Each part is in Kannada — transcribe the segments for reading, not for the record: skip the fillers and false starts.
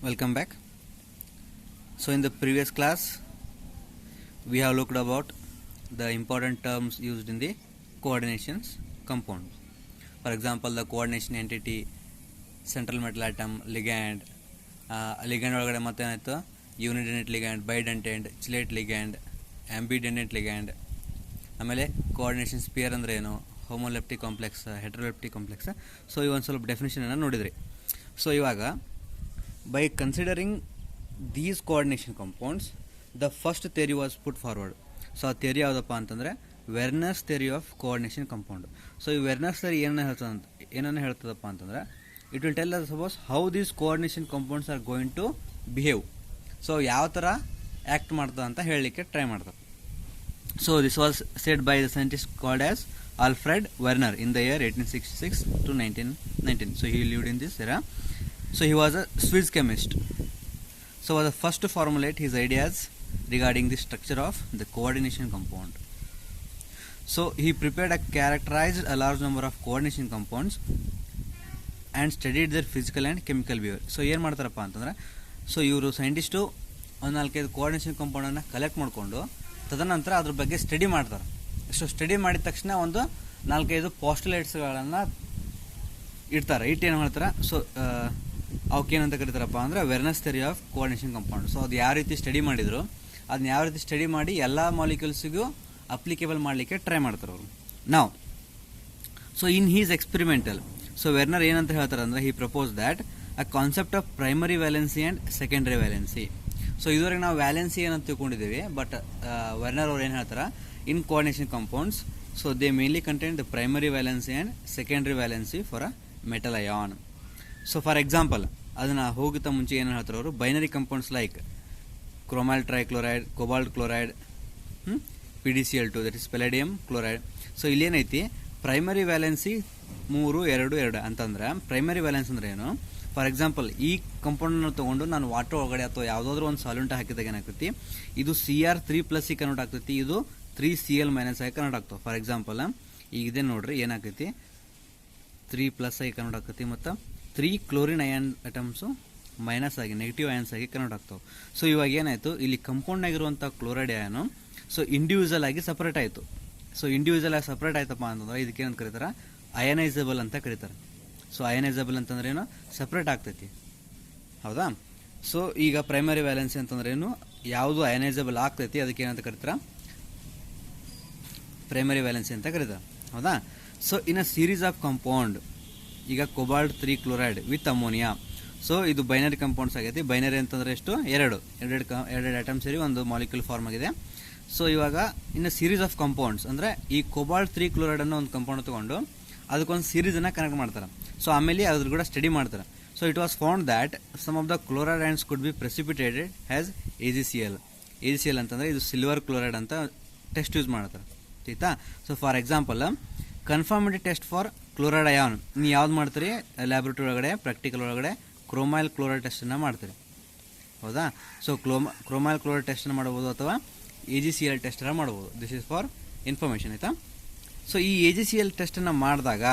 Welcome back. So in the previous class we have looked about the important terms used in the coordinations compound. For example, the coordination entity, central metal atom, ligand, ligand ಒಳಗಡೆ ಮತ್ತೆ ಏನಾಯ್ತು ಯೂನಿಡೆಂಟ್ ಲಿಗ್ಯಾಂಡ್, ಬೈಡೆಂಟೆಂಟ್, ಚಿಲೇಟ್ ಲಿಗ್ಯಾಂಡ್, ಆಂಬಿಡೆಂಟೆಂಟ್ ಲಿಗ್ಯಾಂಡ್. ಆಮೇಲೆ ಕೋಆರ್ಡಿನೇಷನ್ ಸ್ಪಿಯರ್ ಅಂದರೆ ಏನು, ಹೋಮೋಲೆಪ್ಟಿಕ್ ಕಾಂಪ್ಲೆಕ್ಸ್, ಹೆಟರೋಲೆಪ್ಟಿಕ್ ಕಾಂಪ್ಲೆಕ್ಸ್. ಸೊ ಇವೊಂದು ಸ್ವಲ್ಪ ಡೆಫಿನೇಷನನ್ನು ನೋಡಿದ್ರಿ. ಸೊ ಇವಾಗ by considering these coordination compounds, the first theory was put forward. So ಆ ಥಿಯರಿ ಯಾವುದಪ್ಪ ಅಂತಂದರೆ Werner's theory of coordination compound. So ಈ ವೆರ್ನರ್ಸ್ ಥಿಯರಿ ಏನನ್ನ ಹೇಳ್ತದಪ್ಪ ಅಂತಂದರೆ it will tell us about how these coordination compounds are going to behave. So ಯಾವ ಥರ ಆ್ಯಕ್ಟ್ ಮಾಡ್ತದೆ ಅಂತ ಹೇಳಲಿಕ್ಕೆ ಟ್ರೈ ಮಾಡ್ತಾರೆ. So this was said by the scientist called as Alfred Werner in the year 1866 to 1919. So he lived in this era. So he was a Swiss chemist. So was the first to formulate his ideas regarding the structure of the coordination compound. So he prepared and characterized a large number of coordination compounds and studied their physical and chemical behavior. So ಏನು ಮಾಡ್ತಾರಪ್ಪ ಅಂತಂದರೆ, ಸೊ ಇವರು ಸೈಂಟಿಸ್ಟು ಒಂದು 4-5 ಕೋಆರ್ಡಿನೇಷನ್ ಕಾಂಪೌಂಡನ್ನು ಕಲೆಕ್ಟ್ ಮಾಡಿಕೊಂಡು ತದನಂತರ ಅದ್ರ ಬಗ್ಗೆ ಸ್ಟಡಿ ಮಾಡ್ತಾರೆ. ಸೊ ಸ್ಟಡಿ ಮಾಡಿದ ತಕ್ಷಣ ಒಂದು 4-5 ಪಾಸ್ಟುಲೇಟ್ಸ್ಗಳನ್ನು ಇಡ್ತಾರೆ. ಏನು ಮಾಡ್ತಾರೆ, ಸೊ ಅವಕ್ಕೇನಂತ ಕರೀತಾರಪ್ಪ ಅಂದರೆ Werner's theory of coordination compound. So ಅದು ಯಾವ ರೀತಿ ಸ್ಟಡಿ ಮಾಡಿದ್ರು, ಅದನ್ನ ಯಾವ ರೀತಿ ಸ್ಟಡಿ ಮಾಡಿ ಎಲ್ಲ ಮಾಲಿಕ್ಯೂಲ್ಸಿಗೂ ಅಪ್ಲಿಕೇಬಲ್ ಮಾಡಲಿಕ್ಕೆ ಟ್ರೈ ಮಾಡ್ತಾರೆ ಅವರು. ನಾವು so in his experimental, so Werner ಏನಂತ ಹೇಳ್ತಾರೆ ಅಂದರೆ, he propose that a concept of primary valency and secondary valency. So ಇದುವರೆಗೆ ನಾವು ವ್ಯಾಲೆನ್ಸಿ ಏನಂತ ತಿಳ್ಕೊಂಡಿದ್ದೀವಿ, ಬಟ್ ವೆರ್ನರ್ ಅವ್ರು ಏನು ಹೇಳ್ತಾರೆ, in coordination compounds so they mainly contain the primary valency and secondary valency for a metal ion. So for example ಅದನ್ನು ಹೋಗಿತ್ತ ಮುಂಚೆ ಏನು ಹೇಳ್ತಾರೆ ಅವರು, binary compounds like chromyl trichloride, cobalt chloride, PDCl2 that is palladium chloride. So ಇಲ್ಲೇನೈತಿ ಪ್ರೈಮರಿ ವ್ಯಾಲೆನ್ಸಿ 3, 2, 2 ಅಂತಂದ್ರೆ ಪ್ರೈಮರಿ ವ್ಯಾಲೆನ್ಸ್ ಅಂದ್ರೆ ಏನು, ಫಾರ್ ಎಕ್ಸಾಂಪಲ್ ಈ ಕಂಪೌಂಡನ್ನು ತೊಗೊಂಡು ನಾನು ವಾಟರ್ ಒಳಗಡೆ ಅಥವಾ ಯಾವುದಾದ್ರೂ ಒಂದು ಸಾಲ್ಯೂಂಟ್ ಹಾಕಿದಾಗ ಏನಾಗ್ತೈತಿ, ಇದು Cr3+ ಕನ್ವರ್ಟ್ ಆಗ್ತೈತಿ, ಇದು 3Cl- ಆಗಿ ಕನ್ವರ್ಟ್ ಆಗ್ತಾವೆ. ಫಾರ್ ಎಕ್ಸಾಂಪಲ್ ಈಗ ಇದೆ ನೋಡ್ರಿ, ಏನಾಗ್ತೈತಿ 3+ ಆಗಿ ಕನ್ವರ್ಟ್ ಆಗ್ತೈತಿ ಮತ್ತು 3 ಕ್ಲೋರಿನ್ ಅಯಾನ್ ಅಟಮ್ಸು ಮೈನಸ್ ಆಗಿ ನೆಗೆಟಿವ್ ಅಯಾನ್ಸ್ ಆಗಿ ಕನ್ವರ್ಟ್ ಆಗ್ತಾವೆ. ಸೊ ಇವಾಗ ಏನಾಯಿತು, ಇಲ್ಲಿ ಕಂಪೌಂಡ್ನಾಗಿರುವಂಥ ಕ್ಲೋರೈಡ್ ಅಯಾನು ಸೊ ಇಂಡಿವಿಜುವಲ್ ಆಗಿ ಸಪ್ರೇಟ್ ಆಯಿತು. ಸೊ ಇಂಡಿವಿಜುವಲ್ ಆಗಿ ಸಪ್ರೇಟ್ ಆಯ್ತಪ್ಪ ಅಂತಂದ್ರೆ ಇದಕ್ಕೇನಂತ ಕರೀತಾರೆ, ಅಯನೈಸಬಲ್ ಅಂತ ಕರೀತಾರೆ. ಸೊ ಅಯನೈಸಬಲ್ ಅಂತಂದ್ರೆ ಏನು, ಸಪ್ರೇಟ್ ಆಗ್ತೈತಿ, ಹೌದಾ. ಸೊ ಈಗ ಪ್ರೈಮರಿ ವ್ಯಾಲೆನ್ಸಿ ಅಂತಂದ್ರೆ ಏನು, ಯಾವುದು ಅಯನೈಸಬಲ್ ಆಗ್ತೈತಿ ಅದಕ್ಕೆ ಏನಂತ ಕರೀತಾರೆ, ಪ್ರೈಮರಿ ವ್ಯಾಲೆನ್ಸಿ ಅಂತ ಕರೀತಾರೆ, ಹೌದಾ. So in a series of compound, ಈಗ cobalt 3 chloride with ammonia. So ಇದು ಬೈನರಿ ಕಂಪೌಂಡ್ಸ್ ಆಗೈತಿ. ಬೈನರಿ ಅಂತಂದ್ರೆ ಎಷ್ಟು, ಎರಡು ಐಟಮ್ ಸೇರಿ ಒಂದು ಮಾಲಿಕ್ಯೂಲ್ ಫಾರ್ಮ್ ಆಗಿದೆ. ಸೊ ಇವಾಗ ಇನ್ನು ಸೀರೀಸ್ ಆಫ್ ಕಾಂಪೌಂಡ್ಸ್ ಅಂದರೆ ಈ ಕೋಬಾಲ್ಟ್ 3 ಕ್ಲೋರೈಡ್ ಅನ್ನೋ ಒಂದು ಕಂಪೌಂಡ್ ತಗೊಂಡು ಅದಕ್ಕೊಂದು ಸೀರೀಸನ್ನು ಕನೆಕ್ಟ್ ಮಾಡ್ತಾರೆ. ಸೊ ಆಮೇಲೆ ಅದ್ರ ಕೂಡ ಸ್ಟಡಿ ಮಾಡ್ತಾರೆ. So it was found that some of the chloride ands could be precipitated has AgCl ಅಂತಂದರೆ ಇದು ಸಿಲ್ವರ್ ಕ್ಲೋರೈಡ್ ಅಂತ ಟೆಸ್ಟ್ ಯೂಸ್ ಮಾಡ್ತಾರೆ, ಆಯ್ತಾ. So for example conformity test for chloride ion ನೀವು ಯಾವ್ದು ಮಾಡ್ತೀರಿ, ಲ್ಯಾಬ್ರೇಟರಿ ಒಳಗಡೆ ಪ್ರಾಕ್ಟಿಕಲ್ ಒಳಗಡೆ ಕ್ರೋಮೈಲ್ ಕ್ಲೋರೈಡ್ ಟೆಸ್ಟನ್ನು ಮಾಡ್ತೀರಿ, ಹೌದಾ. ಸೊ ಕ್ರೋಮೈಲ್ ಕ್ಲೋರೈಡ್ ಟೆಸ್ಟನ್ನು ಮಾಡ್ಬೋದು ಅಥವಾ AgCl ಟೆಸ್ಟನ್ನು ಮಾಡ್ಬೋದು. ದಿಸ್ ಇಸ್ ಫಾರ್ ಇನ್ಫಾರ್ಮೇಷನ್, ಆಯಿತಾ. ಸೊ ಈ AgCl ಟೆಸ್ಟನ್ನು ಮಾಡಿದಾಗ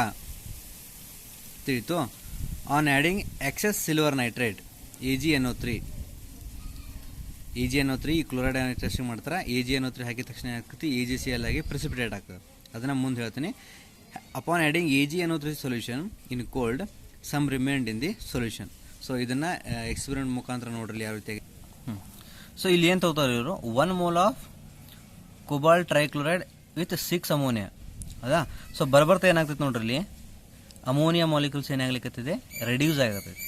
ತಿಳಿತು, on adding excess silver nitrate AgNO3 ಈ ಕ್ಲೋರೈಡ್ ಅಯಾನ್ ಟೆಸ್ಟಿಂಗ್ ಮಾಡ್ತಾರೆ. AgNO3 ಹಾಕಿದ ತಕ್ಷಣ ಏನಾಗ್ತೈತಿ, AgCl ಆಗಿ ಪ್ರೆಸಿಪಿಟೇಟ್ ಆಗ್ತದೆ. ಅದನ್ನು ಮುಂದೆ ಹೇಳ್ತೀನಿ. Upon adding AgNO3 solution in cold some remained in the solution. So ಇದನ್ನು ಎಕ್ಸ್ಪೆರಿಮೆಂಟ್ ಮುಖಾಂತರ ನೋಡ್ರಿ ಯಾವ ರೀತಿಯಾಗಿ. ಸೊ ಇಲ್ಲಿ ಏನು ತಗೋತಾರೆ ಇವರು, 1 mole of cobalt trichloride with 6 ammonia, ಹೌದಾ. ಸೊ ಬರ್ತಾ ಏನಾಗ್ತೈತೆ ನೋಡ್ರಿ, ಇಲ್ಲಿ ಅಮೋನಿಯಾ ಮಾಲಿಕ್ಯೂಲ್ಸ್ ಏನಾಗ್ಲಿಕ್ಕತ್ತಿದೆ, ರೆಡ್ಯೂಸ್ ಆಗತೈತಿ.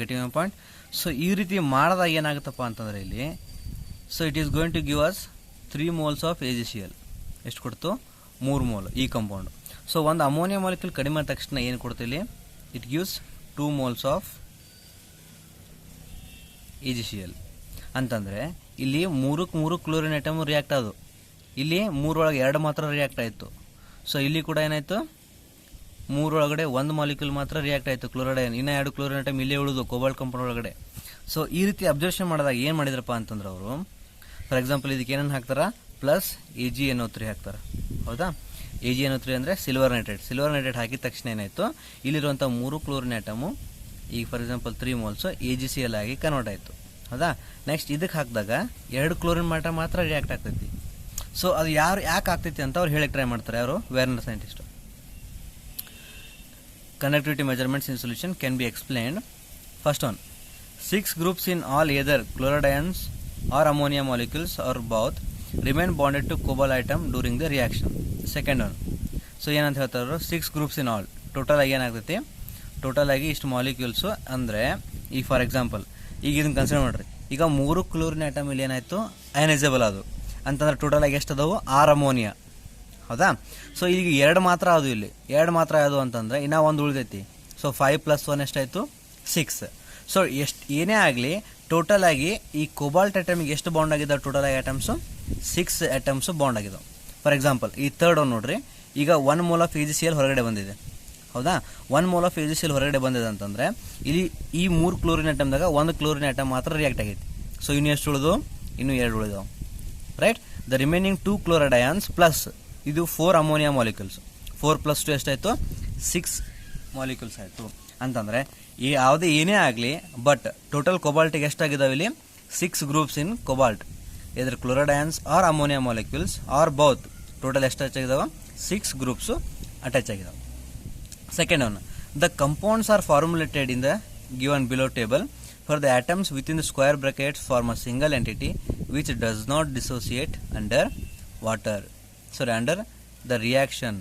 Getting my point. ಸೊ ಈ ರೀತಿ ಮಾಡಿದಾಗ ಏನಾಗುತ್ತಪ್ಪ ಅಂತಂದರೆ ಇಲ್ಲಿ, so it is going to give us 3 moles of AgCl. ಎಷ್ಟು ಕೊಡ್ತು, 3 mole ಈ ಕಂಪೌಂಡ್. ಸೊ ಒಂದು ಅಮೋನಿಯಾ ಮಾಲಿಕ್ಯೂಲ್ ಕಡಿಮೆ ಆದ ತಕ್ಷಣ ಏನು ಕೊಡ್ತಿಲ್ಲಿ, it gives 2 moles of AgCl ಅಂತಂದರೆ ಇಲ್ಲಿ 3 ಕ್ಲೋರಿನ್ ಐಟಮ್ ರಿಯಾಕ್ಟ್ ಆದವು, ಇಲ್ಲಿ 3 ಒಳಗೆ 2 ಮಾತ್ರ ರಿಯಾಕ್ಟ್ ಆಯಿತು. ಸೊ ಇಲ್ಲಿ ಕೂಡ ಏನಾಯಿತು, 3 ಒಳಗಡೆ 1 ಮಾಲಿಕ್ಯೂಲ್ ಮಾತ್ರ ರಿಯಾಕ್ಟ್ ಆಯಿತು ಕ್ಲೋರೈಡ್ ಅಯಾನ್, ಇನ್ನೂ 2 ಕ್ಲೋರಿನ್ ಐಟಮ್ ಇಲ್ಲೇ ಉಳಿದು ಕೋಬಾಲ್ಟ್ ಕಂಪೌಂಡ್ ಒಳಗಡೆ. ಸೊ ಈ ರೀತಿ ಅಬ್ಸರ್ವೇಷನ್ ಮಾಡಿದಾಗ ಏನು ಮಾಡಿದ್ರಪ್ಪ ಅಂತಂದ್ರೆ ಅವರು, ಫಾರ್ ಎಕ್ಸಾಂಪಲ್ ಇದಕ್ಕೆ ಏನೇನು ಹಾಕ್ತಾರೆ, ಪ್ಲಸ್ AgNO3 ಹಾಕ್ತಾರೆ, ಹೌದಾ. AgNO3 ಅಂದರೆ ಸಿಲ್ವರ್ ನೈಟ್ರೇಟ್ ಹಾಕಿದ ತಕ್ಷಣ ಏನಾಯಿತು, ಇಲ್ಲಿರುವಂಥ 3 ಕ್ಲೋರಿನ್ ಐಟಮು ಈಗ ಫಾರ್ ಎಕ್ಸಾಂಪಲ್ 3 moles AgCl ಆಗಿ ಕನ್ವರ್ಟ್ ಆಯಿತು. ಹೌದಾ? ನೆಕ್ಸ್ಟ್ ಇದಕ್ಕೆ ಹಾಕಿದಾಗ 2 ಕ್ಲೋರಿನ್ ಮಾತ್ರ ರಿಯಾಕ್ಟ್ ಆಗ್ತೈತಿ. ಸೊ ಅದು ಯಾಕೆ ಆಗ್ತೈತಿ ಅಂತ ಅವ್ರು ಹೇಳಕ್ಕೆ ಟ್ರೈ ಮಾಡ್ತಾರೆ, ಯಾರು? ವೆರ್ನರ್ scientist. Conductivity measurements in solution can be explained. First one, 6 groups in all either chloride ions or ammonia molecules or both remain bonded to cobalt atom during the reaction. Second one, so ಏನಂತ ಹೇಳ್ತಾರೆ, 6 groups in all, ಟೋಟಲ್ ಆಗಿ ಏನಾಗ್ತೈತಿ, ಟೋಟಲ್ ಆಗಿ ಇಷ್ಟು ಮಾಲಿಕ್ಯೂಲ್ಸು ಅಂದರೆ ಈಗ ಫಾರ್ ಎಕ್ಸಾಂಪಲ್ ಈಗ ಇದನ್ನು ಕನ್ಸಿಡರ್ ಮಾಡಿರಿ, ಈಗ 3 ಕ್ಲೋರಿನ್ ಆಟಮ್ ಇಲ್ಲಿ ಏನಾಯಿತು ಅಯನೈಸೇಬಲ್ ಅದು ಅಂತಂದ್ರೆ ಟೋಟಲ್ ಆಗಿ ಎಷ್ಟು ಅದಾವು 6 ಅಮೋನಿಯಾ. ಹೌದಾ? ಸೊ ಈಗ 2 ಮಾತ್ರ ಅದು, ಇಲ್ಲಿ 2 ಮಾತ್ರ ಅದು ಅಂತಂದರೆ ಇನ್ನೂ ಒಂದು ಉಳಿದೈತಿ. ಸೊ 5 + 1 ಎಷ್ಟಾಯಿತು 6. ಸೊ ಏನೇ ಆಗಲಿ ಟೋಟಲ್ ಆಗಿ ಈ ಕೋಬಾಲ್ಟ್ ಆಟಮಿಗೆ ಎಷ್ಟು ಬಾಂಡ್ ಆಗಿದ್ದಾವೆ, ಟೋಟಲ್ ಆಗಿ ಆಟಮ್ಸು 6 ಆಟಮ್ಸು ಬಾಂಡ್ ಆಗಿದ್ದಾವೆ. ಫಾರ್ ಎಕ್ಸಾಂಪಲ್ ಈ ಥರ್ಡ್ ಒನ್ ನೋಡ್ರಿ, ಈಗ 1 mole ಆಫ್ AgCl ಹೊರಗಡೆ ಬಂದಿದೆ. ಹೌದಾ? 1 mole ಆಫ್ AgCl ಹೊರಗಡೆ ಬಂದಿದೆ ಅಂತಂದರೆ ಇಲ್ಲಿ ಈ 3 ಕ್ಲೋರಿನ್ ಆಟಮ್ದಾಗ 1 ಕ್ಲೋರಿನ್ ಆಟಮ್ ಮಾತ್ರ ರಿಯಾಕ್ಟ್ ಆಗೈತಿ. ಸೊ ಇನ್ನು ಎಷ್ಟು ಉಳಿದು, ಇನ್ನೂ 2 ಉಳಿದವು. Right? The remaining 2 chloride ions plus ಇದು 4 ಅಮೋನಿಯಾ ಮಾಲಿಕ್ಯೂಲ್ಸ್, 4 + 2 ಎಷ್ಟಾಯಿತು 6 ಮಾಲಿಕ್ಯೂಲ್ಸ್ ಆಯಿತು. ಅಂತಂದರೆ ಈ ಯಾವುದೇ ಏನೇ ಆಗಲಿ ಬಟ್ ಟೋಟಲ್ ಕೊಬಾಲ್ಟಿಗೆ ಎಷ್ಟಾಗಿದ್ದಾವೆ ಇಲ್ಲಿ 6 ಗ್ರೂಪ್ಸ್ ಇನ್ ಕೊಬಾಲ್ಟ್, ಇದರ chloride ions or ammonia molecules or both, total ಎಷ್ಟು ಅಟ್ಯಾಚ್ ಆಗಿದಾವೆ 6 ಗ್ರೂಪ್ಸು ಅಟ್ಯಾಚ್ ಆಗಿದಾವೆ. Second one, the compounds are formulated in the given below table for the atoms with in the square brackets form a single entity which does not dissociate under water. Sorry, under the reaction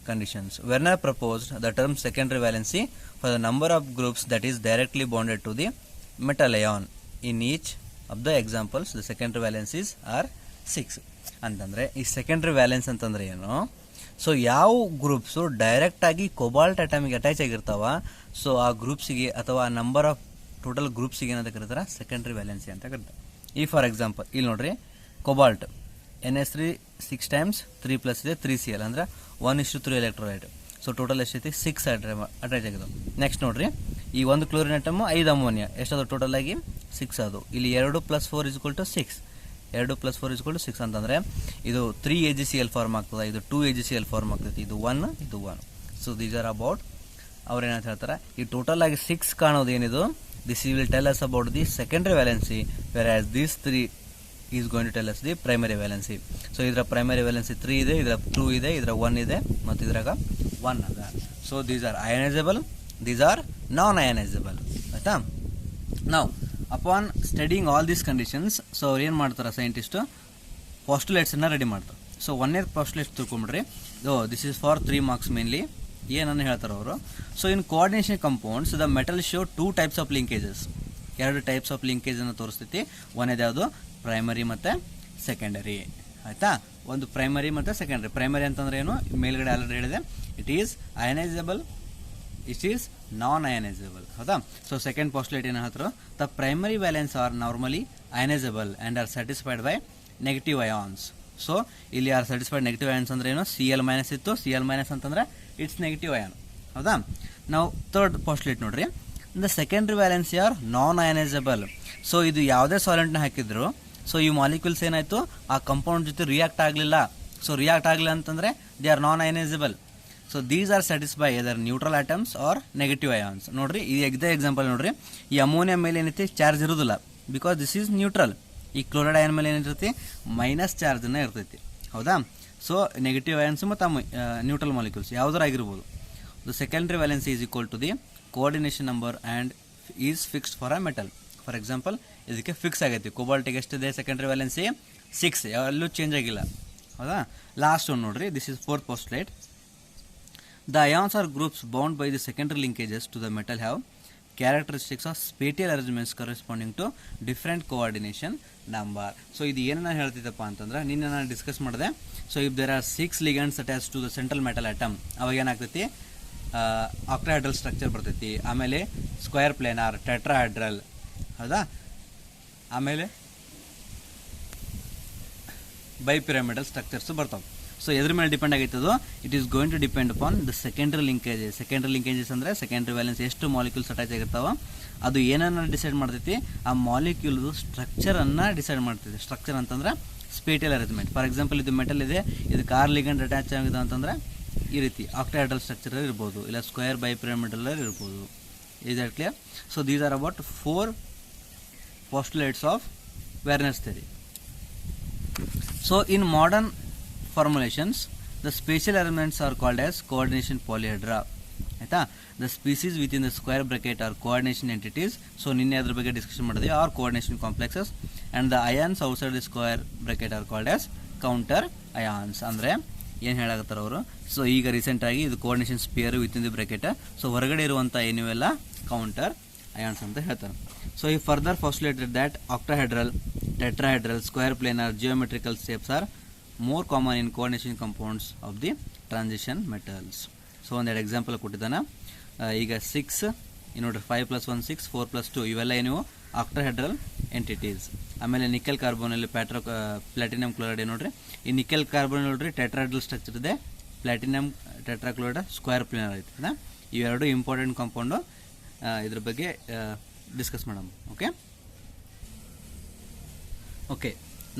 conditions. Werner proposed the term secondary valency for the number of groups that is directly bonded to the metal ion. In each of the examples, the secondary valencies are 6. ಅಂತಂದರೆ ಈ ಸೆಕೆಂಡ್ರಿ ವ್ಯಾಲೆನ್ಸ್ ಅಂತಂದ್ರೆ ಏನು? ಸೊ ಯಾವ ಗ್ರೂಪ್ಸು ಡೈರೆಕ್ಟಾಗಿ ಕೊಬಾಲ್ಟ್ ಅಟಾಮಿಗೆ ಅಟ್ಯಾಚ್ ಆಗಿರ್ತಾವ, ಸೊ ಆ ಗ್ರೂಪ್ಸಿಗೆ ಅಥವಾ ಆ ನಂಬರ್ ಆಫ್ ಟೋಟಲ್ ಗ್ರೂಪ್ಸಿಗೆ ಏನಂತ ಕರೀತಾರೆ, ಸೆಕೆಂಡ್ರಿ ವ್ಯಾಲೆನ್ಸಿ ಅಂತ ಕರೀತಾರೆ. ಈ ಫಾರ್ ಎಕ್ಸಾಂಪಲ್ ಇಲ್ಲಿ ನೋಡ್ರಿ, ಕೊಬಾಲ್ಟ್ NH3 6 times 3 + ಇದೆ 3Cl ಅಂದರೆ 1:3 ಎಲೆಕ್ಟ್ರೋಲೈಟ್. ಸೊ ಟೋಟಲ್ ಎಷ್ಟೈತಿ 6 ಅಟ್ಯಾಚ್ ಆಗಿದಾವೆ. ನೆಕ್ಸ್ಟ್ ನೋಡ್ರಿ, ಈ 1 ಕ್ಲೋರಿನ್ ಆಟಮ್ 5 ಅಮೋನಿಯಾ ಎಷ್ಟದು ಟೋಟಲ್ ಆಗಿ 6 ಅದು. ಇಲ್ಲಿ 2 + 4 = 6, 2 + 4 = 6 ಅಂತಂದರೆ ಇದು 3 AgCl ಫಾರ್ಮ್ ಆಗ್ತದೆ, ಇದು 2 AgCl ಫಾರ್ಮ್ ಆಗ್ತೈತಿ, ಇದು 1 ಇದು 1. ಸೊ ದೀಸ್ ಆರ್ ಅಬೌಟ್, ಅವ್ರು ಏನಂತ ಹೇಳ್ತಾರೆ, ಈ ಟೋಟಲ್ ಆಗಿ 6 ಕಾಣೋದು ಏನಿದು, this will tell us about the secondary valency, whereas these 3 is going to tell us the primary valency. So ಇದರ primary valency 3 ಇದೆ, ಇದರ 2 ಇದೆ, ಇದರ 1 ಇದೆ ಮತ್ತು ಇದರಾಗ 1 ಅದ. So these are ionizable, these are non-ionizable. ಆಯ್ತಾ? ನಾವು upon studying all these conditions, so ಅವ್ರು ಏನು ಮಾಡ್ತಾರೆ ಸೈಂಟಿಸ್ಟು, ಪಾಸ್ಟುಲೇಟ್ಸನ್ನು ರೆಡಿ ಮಾಡ್ತಾರೆ. ಸೊ 1ನೇ ಪಾಸ್ಟುಲೇಟ್ಸ್ ತಿಳ್ಕೊಂಬಿಡ್ರಿ, this is for 3 marks mainly. ಏನನ್ನು ಹೇಳ್ತಾರೆ ಅವರು, so in coordination compounds the metal show 2 types of linkages, 2 types of ಲಿಂಕೇಜನ್ನು ತೋರಿಸ್ತೈತಿ. ಒಂದೇದು ಯಾವುದು, ಪ್ರೈಮರಿ ಮತ್ತು ಸೆಕೆಂಡರಿ. ಆಯಿತಾ? ಒಂದು ಪ್ರೈಮರಿ ಮತ್ತು ಸೆಕೆಂಡರಿ. ಪ್ರೈಮರಿ ಅಂತಂದ್ರೆ ಏನು, ಮೇಲ್ಗಡೆ ಆಲ್ರೆಡಿ ಹೇಳಿದೆ, it is ionizable, it is non ionizable. ಹೌದಾ? ಸೊ ಸೆಕೆಂಡ್ ಪಾಸ್ಟುಲೇಟ್ ಏನು ಹೇಳ್ತಾರೆ, the primary valence are normally ionizable and are satisfied by negative ions. So ಇಲ್ಲಿ ಆರ್ ಸ್ಯಾಟಿಸ್ಫೈಡ್ ನೆಗೆಟಿವ್ ಅಯಾನ್ಸ್ ಅಂದ್ರೆ ಏನು, Cl- ಇತ್ತು, Cl- ಅಂತಂದ್ರೆ ಇಟ್ಸ್ ನೆಗೆಟಿವ್ ಅಯಾನ್. ಹೌದಾ? ನಾವು ಥರ್ಡ್ ಪಾಸ್ಟುಲೇಟ್ ನೋಡ್ರಿ, the secondary valency are non ionizable. So ಇದು ಯಾವುದೇ ಸಾಲೆಂಟ್ನ ಹಾಕಿದ್ರು, ಸೊ ಈ ಮಾಲಿಕ್ಯೂಲ್ಸ್ ಏನಾಯಿತು ಆ ಕಂಪೌಂಡ್ ಜೊತೆ ರಿಯಾಕ್ಟ್ ಆಗಲಿಲ್ಲ. ಸೊ ರಿಯಾಕ್ಟ್ ಆಗಲಿಲ್ಲ ಅಂತಂದರೆ they are non ionizable. So these are satisfy either neutral atoms or negative ions. ನೋಡ್ರಿ, ಈ ಎಕ್ಸಾಂಪಲ್ ನೋಡ್ರಿ, ಈ ಅಮೋನಿಯಾ ಮೇಲೆ ಏನೈತಿ ಚಾರ್ಜ್ ಇರೋದಿಲ್ಲ, ಬಿಕಾಸ್ ದಿಸ್ ಈಸ್ ನ್ಯೂಟ್ರಲ್. ಈ ಕ್ಲೋರೈಡ್ ಅಯಾನ್ ಮೇಲೆ ಏನಿರ್ತೈತಿ ಮೈನಸ್ ಚಾರ್ಜನ್ನು ಇರ್ತೈತಿ. ಹೌದಾ? ಸೊ ನೆಗೆಟಿವ್ ಅಯಾನ್ಸ್ ಮತ್ತು ನ್ಯೂಟ್ರಲ್ ಮಾಲಿಕ್ಯೂಲ್ಸ್ ಯಾವುದರಾಗಿರ್ಬೋದು. The secondary valency is equal to the coordination number and is fixed for a metal. For example ಇದಕ್ಕೆ ಫಿಕ್ಸ್ ಆಗೈತಿ, ಕೊಬಾಲ್ಟಿಗೆ ಎಷ್ಟಿದೆ ಸೆಕೆಂಡ್ರಿ ವ್ಯಾಲೆನ್ಸಿ 6, ಎಲ್ಲೂ ಚೇಂಜ್ ಆಗಿಲ್ಲ. ಹೌದಾ? ಲಾಸ್ಟ್ ಒಂದು ನೋಡ್ರಿ, this is fourth postulate, the ions or groups bound by the secondary linkages to the metal have characteristics of spatial arrangements corresponding to different coordination number. So ಇದು ಏನನ್ನ ಹೇಳ್ತಿದ್ದಪ್ಪ ಅಂತಂದ್ರೆ, ನಿನ್ನೆ ನಾನು ಡಿಸ್ಕಸ್ ಮಾಡಿದೆ. So if there are 6 ligands attach to the central metal atom, ಅವಾಗ ಏನಾಗ್ತೈತಿ ಆಕ್ಟಾಹೈಡ್ರಲ್ ಸ್ಟ್ರಕ್ಚರ್ ಬರ್ತೈತಿ. ಆಮೇಲೆ ಸ್ಕ್ವೇರ್ ಪ್ಲೇನಾರ್, ಟೆಟ್ರಾಹೈಡ್ರಲ್. ಹೌದಾ? ಆಮೇಲೆ ಬೈಪಿರಮಿಡಲ್ ಸ್ಟ್ರಕ್ಚರ್ಸ್ ಬರ್ತಾವೆ. ಸೊ ಎದ್ರ ಮೇಲೆ ಡಿಪೆಂಡ್ ಆಗೈತದು, it is going to depend upon the secondary linkages. Secondary linkages ಅಂದರೆ ಸೆಕೆಂಡ್ರಿ ವ್ಯಾಲೆನ್ಸ್ ಎಷ್ಟು ಮಾಲಿಕ್ಯೂಲ್ಸ್ ಅಟ್ಯಾಚ್ ಆಗಿರ್ತಾವ ಅದು ಏನನ್ನ ಡಿಸೈಡ್ ಮಾಡ್ತೈತಿ, ಆ ಮಾಲಿಕ್ಯೂಲ್ದು ಸ್ಟ್ರಕ್ಚರನ್ನು ಡಿಸೈಡ್ ಮಾಡ್ತೈತಿ. ಸ್ಟ್ರಕ್ಚರ್ ಅಂತಂದ್ರೆ ಸ್ಪೇಟಿಯಲ್ ಅರೇಂಜ್ಮೆಂಟ್. ಫಾರ್ ಎಕ್ಸಾಂಪಲ್ ಇದು ಮೆಟಲ್ ಇದೆ, ಇದಕ್ಕೆ 6 ಲಿಗಂಡ್ ಅಟ್ಯಾಚ್ ಆಗಿದೆ ಅಂತಂದ್ರೆ ಈ ರೀತಿ ಆಕ್ಟಾಹೈಡ್ರಲ್ ಸ್ಟ್ರಕ್ಚರ್ ಇರ್ಬೋದು, ಇಲ್ಲ ಸ್ಕ್ವೇರ್ ಬೈಪಿರಮಿಡಲ್ ಇರ್ಬೋದು, Is that clear? So these are about 4 postulates of Werner's theory. So in modern formulations, the spatial elements are called as coordination polyhedra. ಆಯಿತಾ, the species with in the square bracket are coordination entities. So ನಿನ್ನೆ ಅದ್ರ ಬಗ್ಗೆ ಡಿಸ್ಕಷನ್ ಮಾಡಿದ್ವಿ, are coordination complexes. And the ions outside the square bracket are called as counter ions. ಅಂದರೆ ಏನು ಹೇಳಾಕತ್ತಾರ ಅವರು, ಸೊ ಈಗ ರೀಸೆಂಟಾಗಿ ಇದು coordination sphere with in the bracket. So ಹೊರಗಡೆ ಇರುವಂಥ ಏನಿವೆಲ್ಲ ಕೌಂಟರ್ ಅಯಾನ್ಸ್ ಅಂತ ಹೇಳ್ತಾರೆ. ಸೊ ಈ further postulated that octahedral, tetrahedral, square planar, geometrical shapes are more common in coordination compounds of the transition metals. So ಒಂದೆರಡು ಎಕ್ಸಾಂಪಲ್ ಕೊಟ್ಟಿದ್ದಾನೆ. ಈಗ 6 ನೋಡ್ರಿ, 5 + 1 6, 4 + 2 ಇವೆಲ್ಲ ಏನು ಆಕ್ಟಾಹೆಡ್ರಲ್ ಎಂಟಿಟೀಸ್. ಆಮೇಲೆ ನಿಕೆಲ್ ಕಾರ್ಬೋನಲ್ಲಿ ಪ್ಲಾಟಿನಮ್ ಕ್ಲೋರೈಡ್ ನೋಡ್ರಿ, ಈ ನಿಕೆಲ್ ಕಾರ್ಬೋನ್ ನೋಡ್ರಿ ಟೆಟ್ರಾಹೆಡ್ರಲ್ ಸ್ಟ್ರಕ್ಚರ್ ಇದೆ, ಪ್ಲಾಟಿನಮ್ ಟೆಟ್ರಾಕ್ಲೋರೈಡ್ ಸ್ಕ್ವೇರ್ ಪ್ಲೇನರ್ ಐತೆ. ಇವೆರಡು ಇಂಪಾರ್ಟೆಂಟ್ ಕಾಂಪೌಂಡು, ಇದ್ರ ಬಗ್ಗೆ ಡಿಸ್ಕಸ್ ಮಾಡೋಣ. ಓಕೆ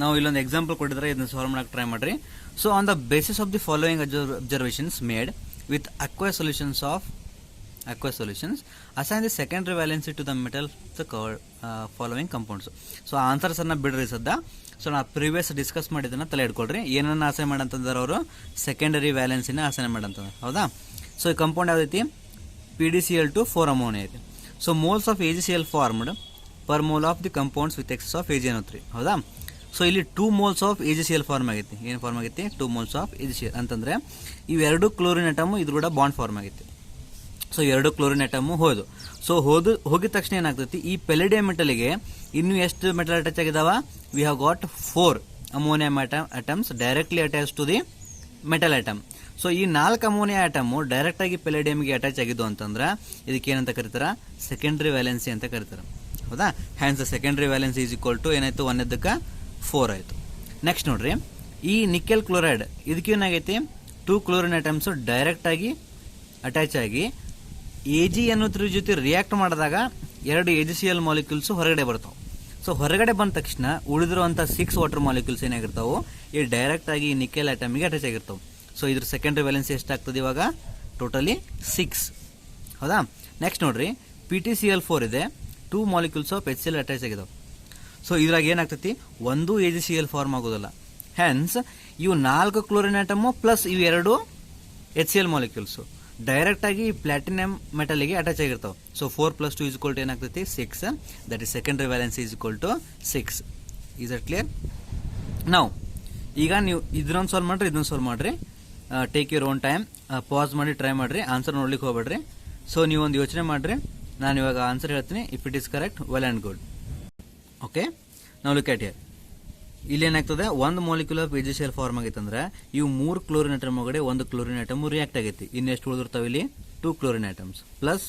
ನಾವು ಇಲ್ಲೊಂದು ಎಕ್ಸಾಂಪಲ್ ಕೊಟ್ಟಿದ್ರೆ ಇದನ್ನ ಸಾಲ್ವ್ ಮಾಡಕ್ಕೆ ಟ್ರೈ ಮಾಡಿರಿ. So on the basis of the following observations made with aqueous solutions, assign the secondary valency to the metal the following compounds. So answers ಅನ್ನ ಬಿಡ್ರಿ ಸದ್ದ. ಸೊ ನಾ ಪ್ರೀವಿಯಸ್ ಡಿಸ್ಕಸ್ ಮಾಡಿದ್ದನ್ನ ತಲೆ ಇಟ್ಕೊಳ್ರಿ. ಏನನ್ನ ಅಸೈನ್ ಮಾಡಂತಂದ್ರೆ ಅವರು ಸೆಕೆಂಡರಿ ವ್ಯಾಲೆನ್ಸಿನ ಅಸೈನ್ ಮಾಡಂತಂದ್ರೆ, ಹೌದಾ. ಸೊ ಈ ಕಂಪೌಂಡ್ ಯಾವ್ದೈತಿ, PDCl2 4 ಅಮೋನಿಯಾ ಐತಿ. So moles of AgCl formed per mole of the compounds with excess of AgNO3, ಹೌದಾ. ಸೊ ಇಲ್ಲಿ 2 moles ಆಫ್ AgCl ಫಾರ್ಮ್ ಆಗೈತಿ. ಏನು ಫಾರ್ಮ್ ಆಗೈತಿ, 2 moles ಆಫ್ AgCl ಅಂತಂದ್ರೆ ಇವೆರಡು ಕ್ಲೋರಿನ್ ಅಟಮು ಇದ್ರ ಕೂಡ ಬಾಂಡ್ ಫಾರ್ಮ್ ಆಗೈತಿ. ಸೊ ಎರಡು ಕ್ಲೋರಿನ್ ಅಟಮು ಹೋದು. ಸೊ ಹೋಗಿದ ತಕ್ಷಣ ಏನಾಗ್ತೈತಿ, ಈ ಪೆಲಿಡಿಯಂ ಮೆಟಲ್ಗೆ ಇನ್ನು ಎಷ್ಟು ಮೆಟಲ್ ಅಟ್ಯಾಚ್ ಆಗಿದಾವ, we have got 4 ammonium atoms directly attach to the metal atom. So ಈ 4 ಅಮೋನಿಯಾ ಅಟಮು ಡೈರೆಕ್ಟ್ ಆಗಿ ಪೆಲಿಡಿಯಂಗೆ ಅಟ್ಯಾಚ್ ಆಗಿದ್ದು ಅಂತಂದ್ರೆ ಇದಕ್ಕೆ ಏನಂತ ಕರೀತಾರ, ಸೆಕೆಂಡರಿ ವ್ಯಾಲೆನ್ಸಿ ಅಂತ ಕರೀತಾರೆ, ಹೌದಾ. Hence secondary valency is equal to ಏನಾಯ್ತು, 1 4 ಆಯಿತು. ನೆಕ್ಸ್ಟ್ ನೋಡ್ರಿ, ಈ ನಿಕೆಲ್ ಕ್ಲೋರೈಡ್ ಇದಕ್ಕೆ ಏನಾಗೈತಿ, 2 ಕ್ಲೋರಿನ್ ಅಟಮ್ಸ್ ಡೈರೆಕ್ಟ್ ಆಗಿ ಅಟ್ಯಾಚ್ ಆಗಿ AgNO3 ಜೊತೆ ರಿಯಾಕ್ಟ್ ಮಾಡಿದಾಗ 2 AgCl ಮಾಲಿಕ್ಯೂಲ್ಸ್ ಹೊರಗಡೆ ಬರ್ತಾವೆ. ಸೊ ಹೊರಗಡೆ ಬಂದ ತಕ್ಷಣ ಉಳಿದಿರುವಂಥ 6 ವಾಟರ್ ಮಾಲಿಕ್ಯೂಲ್ಸ್ ಏನಾಗಿರ್ತಾವೆ, ಈ ಡೈರೆಕ್ಟ್ ಆಗಿ ನಿಕೆಲ್ ಅಟಮಿಗೆ ಅಟ್ಯಾಚ್ ಆಗಿರ್ತಾವೆ. ಸೊ ಇದ್ರ ಸೆಕೆಂಡರಿ ವ್ಯಾಲೆನ್ಸಿ ಎಷ್ಟಾಗ್ತದೆ ಇವಾಗ, ಟೋಟಲಿ 6, ಹೌದಾ. ನೆಕ್ಸ್ಟ್ ನೋಡ್ರಿ, PTCl4 ಇದೆ, 2 ಮಾಲಿಕ್ಯೂಲ್ಸ್ ಆಫ್ HCl ಅಟ್ಯಾಚ್ ಆಗಿದಾವೆ. ಸೊ ಇದ್ರಾಗ ಏನಾಗ್ತೈತಿ, ಒಂದು AgCl ಫಾರ್ಮ್ ಆಗೋದಿಲ್ಲ. ಹೆನ್ಸ್ ಇವು 4 ಕ್ಲೋರಿನ್ ಅಟಮು ಪ್ಲಸ್ ಇವು 2 HCl ಮಾಲಿಕ್ಯೂಲ್ಸ್ ಡೈರೆಕ್ಟ್ ಆಗಿ ಪ್ಲಾಟಿನಮ್ ಮೆಟಲ್ಗೆ ಅಟ್ಯಾಚ್ ಆಗಿರ್ತಾವೆ. ಸೊ 4 + 2 = ಏನಾಗ್ತೈತಿ, 6. That is secondary valency is equal to 6. Is that clear? ನಾವು ಈಗ ನೀವು ಇದನ್ನೊಂದು ಸಾಲ್ವ್ ಮಾಡ್ರಿ, ಇದನ್ನ ಸಾಲ್ವ್ ಮಾಡ್ರಿ. Take your own time, pass ಮಾಡಿ ಟ್ರೈ ಮಾಡ್ರಿ, ಆನ್ಸರ್ ನೋಡ್ಲಿಕ್ಕೆ ಹೋಗ್ಬೇಡ್ರಿ. ಸೊ ನೀವೊಂದು ಯೋಚನೆ ಮಾಡ್ರಿ, ನಾನು ಇವಾಗ ಆನ್ಸರ್ ಹೇಳ್ತೀನಿ. If it is correct, well and good. Okay, ನಾವು ಲುಕ್ ಅಟ್ ಹಿಯರ್. ಇಲ್ಲಿ ಏನಾಗ್ತದೆ, 1 ಮಾಲಿಕ್ಯೂಲ್ ಆಫ್ AgCl ಫಾರ್ಮ್ ಆಗೈತೆ ಅಂದ್ರೆ ಇವು 3 ಕ್ಲೋರಿನ್ ಅಟಮ್ ಒಳಗಡೆ 1 ಕ್ಲೋರಿನ್ ಅಟಮ್ ರಿಯಾಕ್ಟ್ ಆಗೈತಿ. ಇನ್ನೆಷ್ಟು ಉಳಿದಿರ್ತಾವೆ ಇಲ್ಲಿ, 2 chlorine atoms plus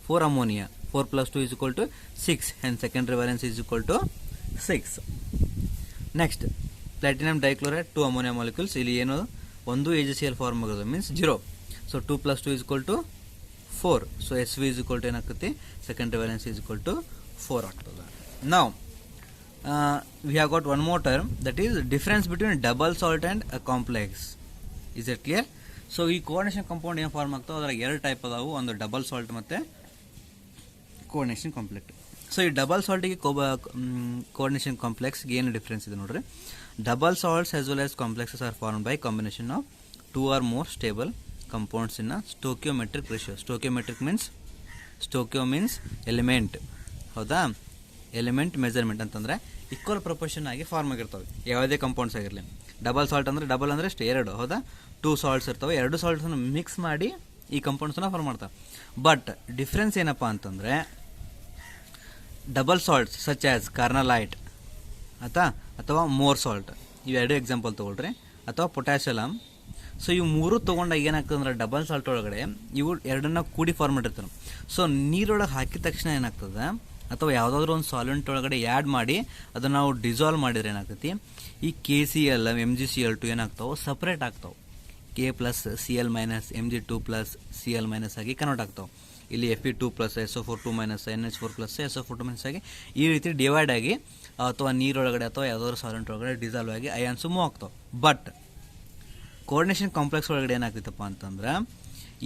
4 ammonia. 4 + 2 = 6. Hence secondary valency is equal to 6. Next platinum dichloride, 2 ammonia molecules. ಇಲ್ಲಿ ಏನು, 1 AgCl ಫಾರ್ಮ್ ಆಗೋದು, ಮೀನ್ಸ್ 0. ಸೊ 2 + 2 = 4. ಸೊ SV = ಏನಾಗ್ತೈತಿ, secondary valency is equal to 4 ಆಗ್ತದೆ. ನಾವು we have got one more term, that is difference between double salt and a complex. Is it clear? So ಈ ಕೋಆರ್ಡಿನೇಷನ್ ಕಾಂಪೌಂಡ್ ಏನು ಫಾರ್ಮ್ ಆಗ್ತಾವೆ, ಅದ್ರಾಗ 2 ಟೈಪ್ ಅದಾವು, ಒಂದು ಡಬಲ್ ಸಾಲ್ಟ್ ಮತ್ತೆ ಕೋಆರ್ಡಿನೇಷನ್ ಕಾಂಪ್ಲೆಕ್ಸ್. ಸೊ ಈ ಡಬಲ್ ಸಾಲ್ಟಿಗೆ ಕೋಆರ್ಡಿನೇಷನ್ ಕಾಂಪ್ಲೆಕ್ಸ್ಗೆ ಏನು ಡಿಫ್ರೆನ್ಸ್ ಇದೆ ನೋಡ್ರಿ. Double salts as well as complexes are form by combination of 2 or more stable compounds in a stoichiometric ratio. Stoichio means element, ಹೌದಾ. ಎಲಿಮೆಂಟ್ ಮೆಜರ್ಮೆಂಟ್ ಅಂತಂದ್ರೆ ಈಕ್ವಲ್ ಪ್ರಪೋರ್ಷನ್ ಆಗಿ ಫಾರ್ಮ್ ಆಗಿರ್ತವೆ, ಯಾವುದೇ ಕಂಪೌಂಡ್ಸ್ ಆಗಿರಲಿ. ಡಬಲ್ ಸಾಲ್ಟ್ ಅಂದ್ರೆ ಡಬಲ್ ಅಂದ್ರೆ ಅಷ್ಟೇ 2, ಹೌದಾ. 2 ಸಾಲ್ಟ್ಸ್ ಇರ್ತವೆ, 2 ಸಾಲ್ಟ್ಸನ್ನು ಮಿಕ್ಸ್ ಮಾಡಿ ಈ ಕಂಪೌಂಡ್ಸನ್ನ ಫಾರ್ಮ್ ಮಾಡ್ತಾರೆ. ಬಟ್ ಡಿಫ್ರೆನ್ಸ್ ಏನಪ್ಪ ಅಂತಂದರೆ, ಡಬಲ್ ಸಾಲ್ಟ್ಸ್ ಸಚ್ ಆಸ್ ಕಾರ್ನಲೈಟ್ ಅಥವಾ ಮೋರ್ ಸಾಲ್ಟ್, ಇವೆರಡು ಎಕ್ಸಾಂಪಲ್ ತೊಗೊಳ್ರಿ, ಅಥವಾ ಪೊಟ್ಯಾಷಿಯಮ್. ಸೊ ಇವು 3 ತೊಗೊಂಡಾಗ ಏನಾಗ್ತದೆ ಅಂದ್ರೆ ಡಬಲ್ ಸಾಲ್ಟ್ ಒಳಗಡೆ ಇವು 2ನ್ನ ಕೂಡಿ ಫಾರ್ಮ್ ಮಾಡಿರ್ತಾರೆ. ಸೊ ನೀರೊಳಗೆ ಹಾಕಿದ ತಕ್ಷಣ ಏನಾಗ್ತದೆ, ಅಥವಾ ಯಾವುದಾದ್ರೂ ಒಂದು ಸಾಲ್ವೆಂಟ್ ಒಳಗಡೆ ಆ್ಯಡ್ ಮಾಡಿ ಅದನ್ನು ನಾವು ಡಿಸಾಲ್ವ್ ಮಾಡಿದ್ರೆ ಏನಾಗ್ತೈತಿ, ಈ KCl MgCl2 ಏನಾಗ್ತಾವೆ, ಸಪ್ರೇಟ್ ಆಗ್ತಾವೆ. K + Cl - Mg2 + Cl - ಆಗಿ ಕನ್ವರ್ಟ್ ಆಗ್ತಾವೆ. ಇಲ್ಲಿ Fe2 + SO4 2 - NH4 + SO4 2 ಆಗಿ ಈ ರೀತಿ ಡಿವೈಡ್ ಆಗಿ ಅಥವಾ ನೀರೊಳಗಡೆ ಅಥವಾ ಯಾವುದಾದ್ರು ಸಾಲ್ವೆಂಟ್ ಒಳಗಡೆ ಡಿಸಾಲ್ವ್ ಆಗಿ ಅಯಾನ್ಸು ಮೂವ್ ಆಗ್ತಾವೆ. ಬಟ್ ಕೋಆರ್ಡಿನೇಷನ್ ಕಾಂಪ್ಲೆಕ್ಸ್ ಒಳಗಡೆ ಏನಾಗ್ತೈತಪ್ಪ ಅಂತಂದ್ರೆ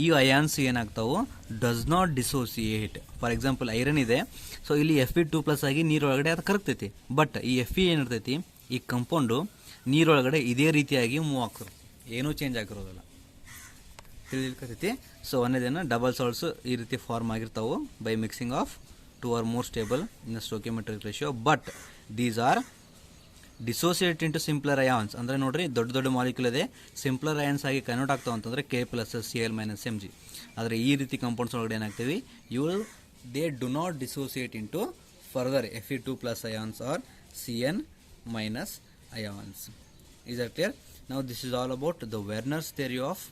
ಈ ಅಯಾನ್ಸ್ ಏನಾಗ್ತಾವು does not dissociate. For example iron ಇದೆ, ಸೊ ಇಲ್ಲಿ Fe2+ ಆಗಿ ನೀರೊಳಗಡೆ ಅದು ಕರಗ್ತೈತಿ. ಬಟ್ ಈ Fe ಏನಿರ್ತೈತಿ, ಈ ಕಂಪೌಂಡು ನೀರೊಳಗಡೆ ಇದೇ ರೀತಿಯಾಗಿ ಮೂವ್ ಆಗ್ತದೆ, ಏನೂ ಚೇಂಜ್ ಆಗಿರೋದಿಲ್ಲ. ತಿಳಿದಿರ್ತೈತಿ. ಸೊ ಒಂದೇದೇನು ಡಬಲ್ ಸಾಲ್ಟ್ಸ್ ಈ ರೀತಿ ಫಾರ್ಮ್ ಆಗಿರ್ತಾವೆ by mixing of 2 or more stable in the stoichiometric ratio. But these are dissociate into simpler ions. ಅಂದರೆ ನೋಡ್ರಿ, ದೊಡ್ಡ ದೊಡ್ಡ ಮಾಲಿಕ್ಯೂಲ್ ಇದೆ, ಸಿಂಪ್ಲರ್ ಅಯಾನ್ಸ್ ಆಗಿ ಕನ್ವರ್ಟ್ ಆಗ್ತಾವೆ ಅಂತಂದರೆ K+Cl-Mg. ಆದರೆ ಈ ರೀತಿ ಕಂಪೌಂಡ್ಸ್ ಒಳಗಡೆ ಏನಾಗ್ತೀವಿ, they do not dissociate into further Fe2+ ions or Cn- ions. Is are clear? Now this is all about the Werner's theory of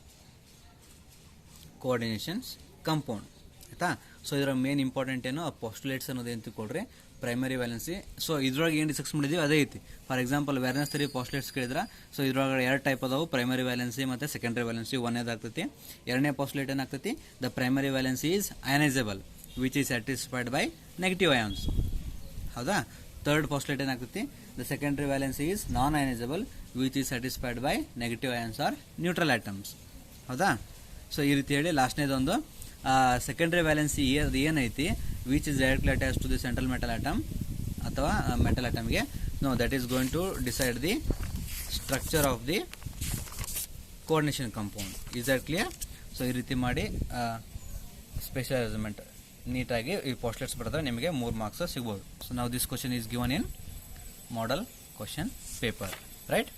coordinations compound. ಆಯಿತಾ? ಸೊ ಇದರ ಮೇನ್ ಇಂಪಾರ್ಟೆಂಟ್ ಏನು, ಪೋಸ್ಟುಲೇಟ್ಸ್ ಅನ್ನೋದು ಏನು ತಿಳ್ಕೊಳ್ರಿ, ಪ್ರೈಮರಿ ವ್ಯಾಲೆನ್ಸಿ. ಸೊ ಇದ್ರೊಳಗೆ ಏನು ಡಿಸ್ಕಸ್ ಮಾಡಿದ್ದೀವಿ ಅದೇ ಐತಿ. For example Werner's theory postulates ಕೇಳಿದ್ರೆ, ಸೊ ಇದ್ರೊಳಗೆ 2 ಟೈಪ್ ಅದಾವು, ಪ್ರೈಮರಿ ವ್ಯಾಲೆನ್ಸಿ ಮತ್ತು ಸೆಕೆಂಡರಿ ವ್ಯಾಲೆನ್ಸಿ. ಒಂದೇದಾಗ್ತೈತಿ. ಎರಡನೇ ಪೋಸ್ಟುಲೇಟ್ ಏನಾಗ್ತೈತಿ, the primary valency is ionisable which is satisfied by negative ions. ಹೌದಾ? ಥರ್ಡ್ ಪೋಸ್ಟುಲೇಟ್ ಏನಾಗ್ತೈತಿ, the secondary valency is non ionisable which is satisfied by negative ions or neutral atoms. ಹೌದಾ? ಸೊ ಈ ರೀತಿ ಹೇಳಿ ಲಾಸ್ಟ್ನೇದೊಂದು ಸೆಕೆಂಡರಿ ವ್ಯಾಲೆನ್ಸಿ ಏನೈತಿ, which is directly attach to the central metal atom ಅಥವಾ ಮೆಟಲ್ ಆಟಮ್ಗೆ. No, that is going to decide the structure of the coordination compound. Is that clear? So ಈ ರೀತಿ ಮಾಡಿ ಸ್ಪೆಷಲ್ ಅರೇಂಜ್ಮೆಂಟ್ ನೀಟಾಗಿ ಈ ಪೋಸ್ಟ್ಲೆಟ್ಸ್ ಬರೆದ್ರೆ ನಿಮಗೆ 3 ಮಾರ್ಕ್ಸ್ ಸಿಗ್ಬೋದು. ಸೊ ನಾವು this question is given in model question paper, right?